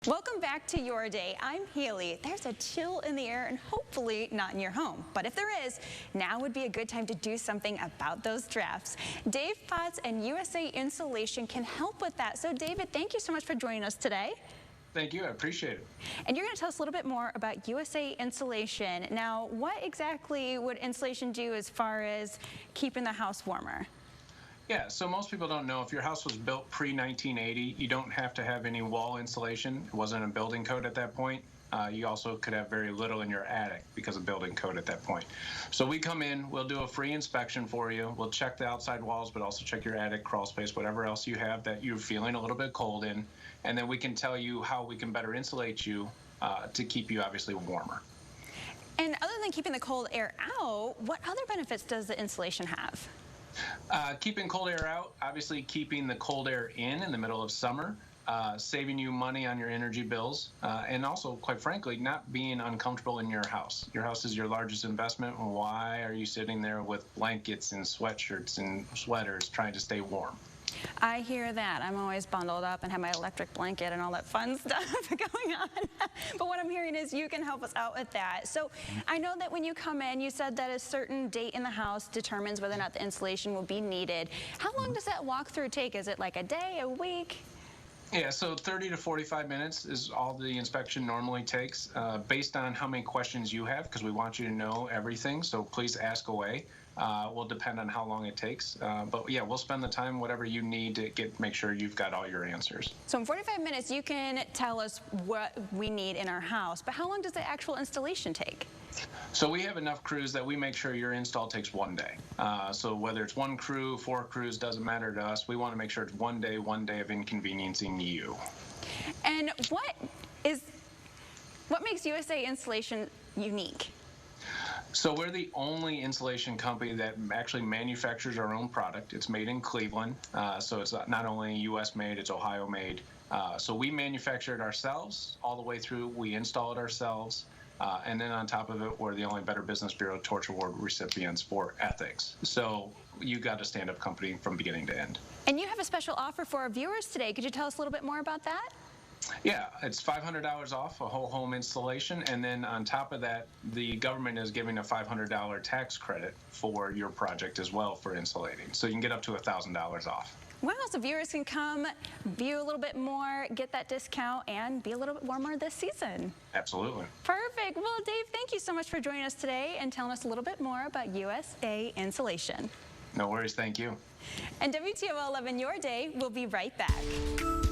Welcome back to Your Day. I'm Haley. There's a chill in the air and hopefully not in your home. But if there is, now would be a good time to do something about those drafts. Dave Potts and USA Insulation can help with that. So David, thank you so much for joining us today. Thank you. I appreciate it. And you're going to tell us a little bit more about USA Insulation. Now, what exactly would insulation do as far as keeping the house warmer? Yeah, so most people don't know if your house was built pre-1980, you don't have to have any wall insulation. It wasn't a building code at that point. You also could have very little in your attic because of building code at that point. So we come in, we'll do a free inspection for you. We'll check the outside walls, but also check your attic, crawl space, whatever else you have that you're feeling a little bit cold in. And then we can tell you how we can better insulate you to keep you obviously warmer. And other than keeping the cold air out, what other benefits does the insulation have? Keeping cold air out, obviously keeping the cold air in the middle of summer, saving you money on your energy bills, and also, quite frankly, not being uncomfortable in your house. Your house is your largest investment. Why are you sitting there with blankets and sweatshirts and sweaters trying to stay warm? I hear that. I'm always bundled up and have my electric blanket and all that fun stuff going on. But what I'm hearing is you can help us out with that. So I know that when you come in, you said that a certain date in the house determines whether or not the insulation will be needed. How long does that walkthrough take? Is it like a day, a week? Yeah, so 30 to 45 minutes is all the inspection normally takes, based on how many questions you have, because we want you to know everything, so please ask away. Will depend on how long it takes, but yeah, we'll spend the time, whatever you need to make sure you've got all your answers. So in 45 minutes, you can tell us what we need in our house, but how long does the actual installation take? So we have enough crews that we make sure your install takes 1 day. So whether it's 1 crew, 4 crews, doesn't matter to us. We want to make sure it's 1 day of inconveniencing you. And what makes USA Insulation unique? So we're the only insulation company that actually manufactures our own product. It's made in Cleveland, so it's not only U.S. made, it's Ohio made. So we manufacture it ourselves all the way through. We install it ourselves. And then on top of it, we're the only Better Business Bureau Torch Award recipients for ethics. So you got a stand-up company from beginning to end. And you have a special offer for our viewers today. Could you tell us a little bit more about that? Yeah, it's $500 off a whole home installation, and then on top of that, the government is giving a $500 tax credit for your project as well for insulating. So you can get up to $1,000 off. Wow, so viewers can come, view a little bit more, get that discount, and be a little bit warmer this season. Absolutely. Perfect. Well, Dave, thank you so much for joining us today and telling us a little bit more about USA Insulation. No worries, thank you. And WTOL 11 Your Day will be right back.